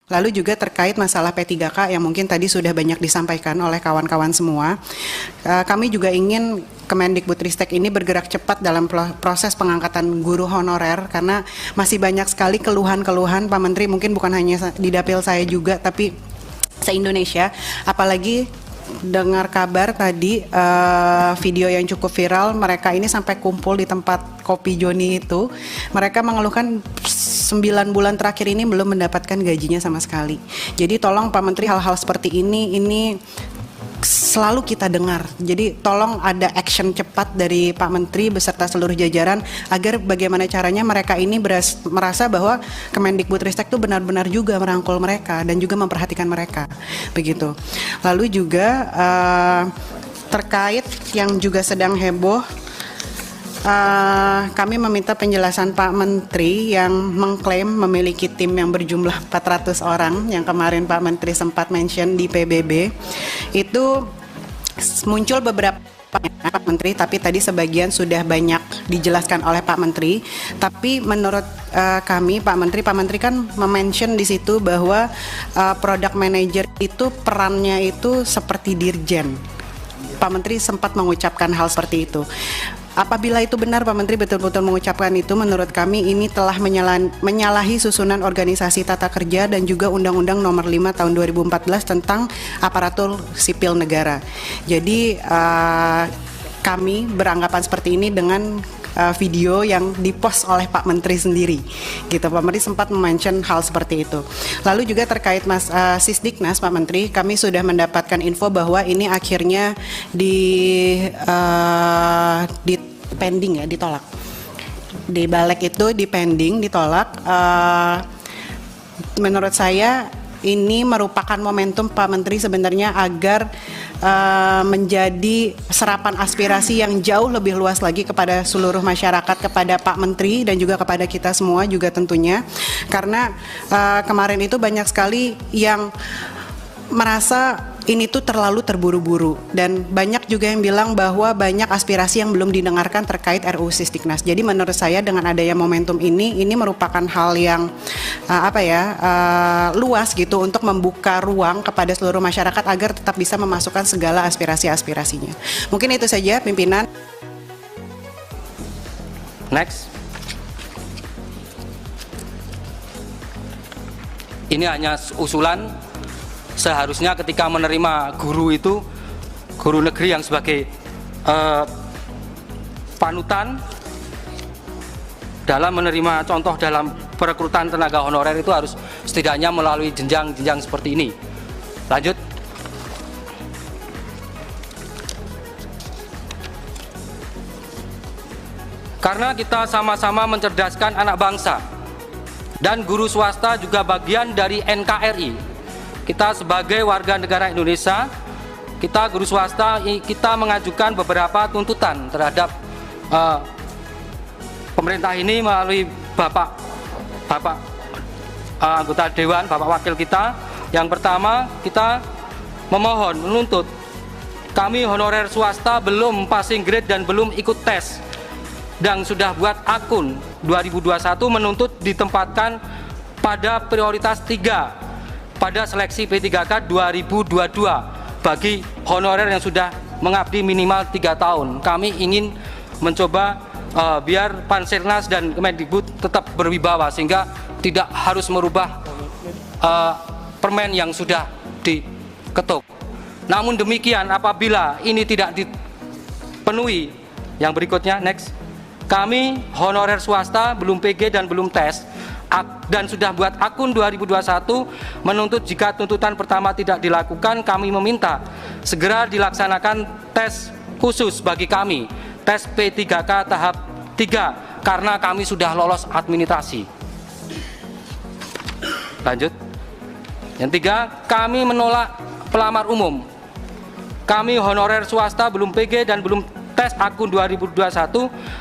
Lalu juga terkait masalah P3K yang mungkin tadi sudah banyak disampaikan oleh kawan-kawan semua, kami juga ingin Kemendikbudristek ini bergerak cepat dalam proses pengangkatan guru honorer karena masih banyak sekali keluhan-keluhan Pak Menteri, mungkin bukan hanya di dapil saya juga tapi se-Indonesia, apalagi dengar kabar tadi video yang cukup viral, mereka ini sampai kumpul di tempat kopi Joni itu, mereka mengeluhkan 9 bulan terakhir ini belum mendapatkan gajinya sama sekali. Jadi tolong Pak Menteri, hal-hal seperti ini selalu kita dengar. Jadi tolong ada action cepat dari Pak Menteri beserta seluruh jajaran agar bagaimana caranya mereka ini merasa bahwa Kemendikbudristek itu benar-benar juga merangkul mereka dan juga memperhatikan mereka. Begitu. Lalu juga terkait yang juga sedang heboh, kami meminta penjelasan Pak Menteri yang mengklaim memiliki tim yang berjumlah 400 orang yang kemarin Pak Menteri sempat mention di PBB. Itu muncul beberapa Pak Menteri, tapi tadi sebagian sudah banyak dijelaskan oleh Pak Menteri. Tapi menurut kami Pak Menteri kan mention di situ bahwa product manager itu perannya itu seperti dirjen. Pak Menteri sempat mengucapkan hal seperti itu. Apabila itu benar Pak Menteri betul-betul mengucapkan itu, menurut kami ini telah menyalahi susunan organisasi tata kerja dan juga Undang-Undang Nomor 5 Tahun 2014 tentang aparatur sipil negara. Jadi kami beranggapan seperti ini dengan video yang dipost oleh Pak Menteri sendiri, gitu. Pak Menteri sempat mention hal seperti itu. Lalu juga terkait Sisdiknas, Pak Menteri, kami sudah mendapatkan info bahwa ini akhirnya di pending ya, ditolak. Di Balek itu di pending, ditolak. Menurut saya ini merupakan momentum Pak Menteri sebenarnya agar menjadi serapan aspirasi yang jauh lebih luas lagi kepada seluruh masyarakat, kepada Pak Menteri dan juga kepada kita semua juga tentunya, karena kemarin itu banyak sekali yang merasa ini tuh terlalu terburu-buru dan banyak juga yang bilang bahwa banyak aspirasi yang belum didengarkan terkait RUU Sisdiknas. Jadi menurut saya dengan adanya momentum ini merupakan hal yang luas gitu untuk membuka ruang kepada seluruh masyarakat agar tetap bisa memasukkan segala aspirasi-aspirasinya. Mungkin itu saja pimpinan. Next. Ini hanya usulan. Seharusnya ketika menerima guru itu, guru negeri yang sebagai panutan dalam menerima contoh dalam perekrutan tenaga honorer itu harus setidaknya melalui jenjang-jenjang seperti ini. Lanjut. Karena kita sama-sama mencerdaskan anak bangsa dan guru swasta juga bagian dari NKRI. Kita sebagai warga negara Indonesia, kita guru swasta, kita mengajukan beberapa tuntutan terhadap pemerintah ini melalui Bapak anggota Dewan, Bapak Wakil kita. Yang pertama, kita memohon, menuntut kami honorer swasta belum passing grade dan belum ikut tes dan sudah buat akun 2021 menuntut ditempatkan pada prioritas 3 pada seleksi P3K 2022 bagi honorer yang sudah mengabdi minimal 3 tahun. Kami ingin mencoba biar Panselnas dan Kemendikbud tetap berwibawa sehingga tidak harus merubah permen yang sudah diketuk. Namun demikian apabila ini tidak dipenuhi, yang berikutnya next, kami honorer swasta belum PG dan belum tes dan sudah buat akun 2021 menuntut jika tuntutan pertama tidak dilakukan, kami meminta segera dilaksanakan tes khusus bagi kami, tes P3K tahap 3 karena kami sudah lolos administrasi. Lanjut. Yang 3, kami menolak pelamar umum. Kami honorer swasta belum PG dan belum tes akun 2021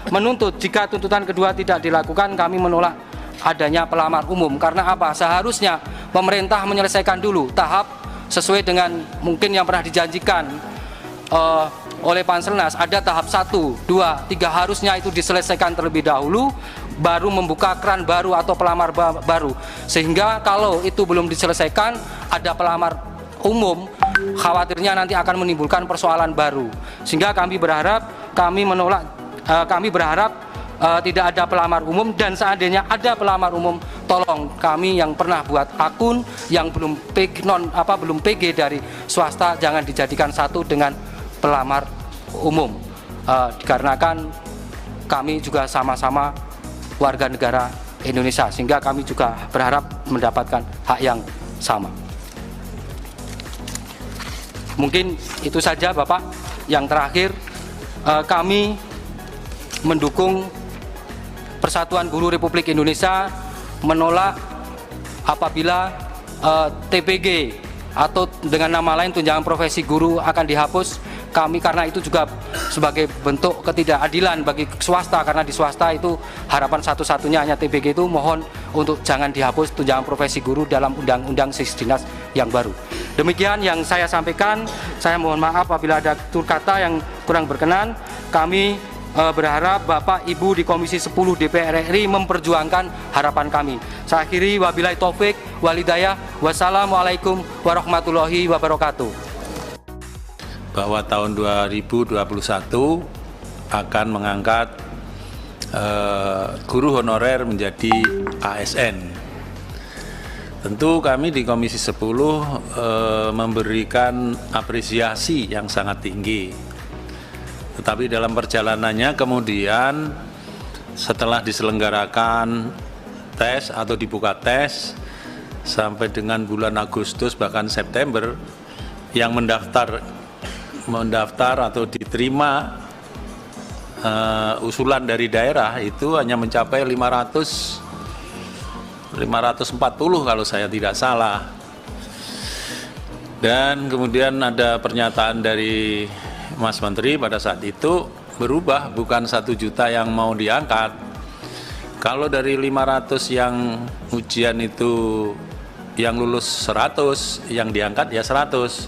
menuntut jika tuntutan kedua tidak dilakukan, kami menolak adanya pelamar umum. Karena apa? Seharusnya pemerintah menyelesaikan dulu tahap sesuai dengan mungkin yang pernah dijanjikan oleh Panselnas. Ada tahap 1, 2, 3 harusnya itu diselesaikan terlebih dahulu, baru membuka keran baru atau pelamar baru, sehingga kalau itu belum diselesaikan ada pelamar umum, khawatirnya nanti akan menimbulkan persoalan baru. Sehingga kami berharap, kami berharap tidak ada pelamar umum, dan seandainya ada pelamar umum, tolong kami yang pernah buat akun yang belum PG dari swasta jangan dijadikan satu dengan pelamar umum, dikarenakan kami juga sama-sama warga negara Indonesia, sehingga kami juga berharap mendapatkan hak yang sama. Mungkin itu saja Bapak. Yang terakhir, kami mendukung Persatuan Guru Republik Indonesia menolak apabila TPG atau dengan nama lain tunjangan profesi guru akan dihapus. Kami karena itu juga sebagai bentuk ketidakadilan bagi swasta, karena di swasta itu harapan satu-satunya hanya TPG, itu mohon untuk jangan dihapus tunjangan profesi guru dalam undang-undang Sisdinas yang baru. Demikian yang saya sampaikan. Saya mohon maaf apabila ada tutur kata yang kurang berkenan. Kami berharap Bapak Ibu di Komisi 10 DPR RI memperjuangkan harapan kami. Saya akhiri, wabillahi taufik walhidayah. Wassalamualaikum warahmatullahi wabarakatuh. Bahwa tahun 2021 akan mengangkat guru honorer menjadi ASN. Tentu kami di Komisi 10 memberikan apresiasi yang sangat tinggi. Tetapi dalam perjalanannya kemudian setelah diselenggarakan tes atau dibuka tes sampai dengan bulan Agustus bahkan September, yang mendaftar atau diterima usulan dari daerah itu hanya mencapai 540 kalau saya tidak salah. Dan kemudian ada pernyataan dari Mas Menteri pada saat itu berubah, bukan 1 juta yang mau diangkat. Kalau dari 500 yang ujian itu yang lulus 100, yang diangkat ya 100.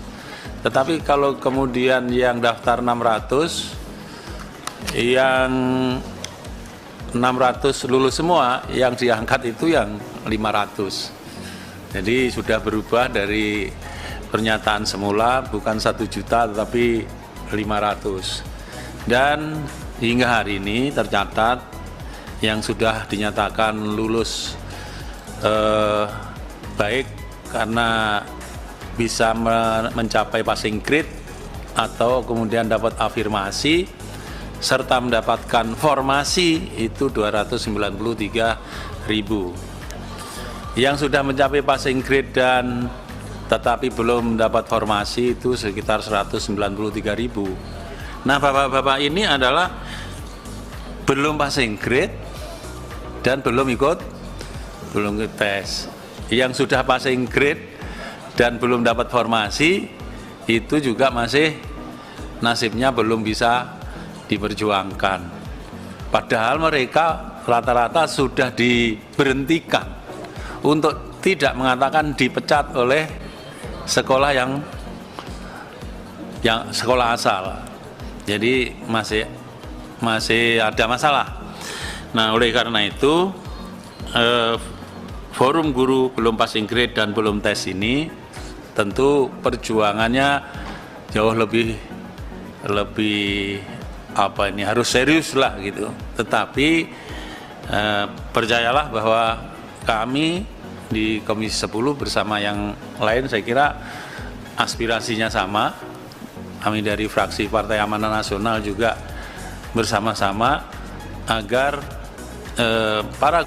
Tetapi kalau kemudian yang daftar 600, yang 600 lulus semua, yang diangkat itu yang 500. Jadi sudah berubah dari pernyataan semula bukan 1 juta tetapi 500. Dan hingga hari ini tercatat yang sudah dinyatakan lulus baik karena bisa mencapai passing grade atau kemudian dapat afirmasi serta mendapatkan formasi itu 293.000. Yang sudah mencapai passing grade dan tetapi belum dapat formasi itu sekitar 193.000. Nah, bapak-bapak ini adalah belum passing grade dan belum ikut tes. Yang sudah passing grade dan belum dapat formasi itu juga masih nasibnya belum bisa diperjuangkan. Padahal mereka rata-rata sudah diberhentikan untuk tidak mengatakan dipecat oleh sekolah yang sekolah asal. Jadi masih ada masalah. Nah, oleh karena itu forum guru belum passing grade dan belum tes ini tentu perjuangannya jauh lebih harus serius lah gitu. Tetapi percayalah bahwa kami di Komisi 10 bersama yang lain saya kira aspirasinya sama. Kami dari fraksi Partai Amanat Nasional juga bersama-sama agar para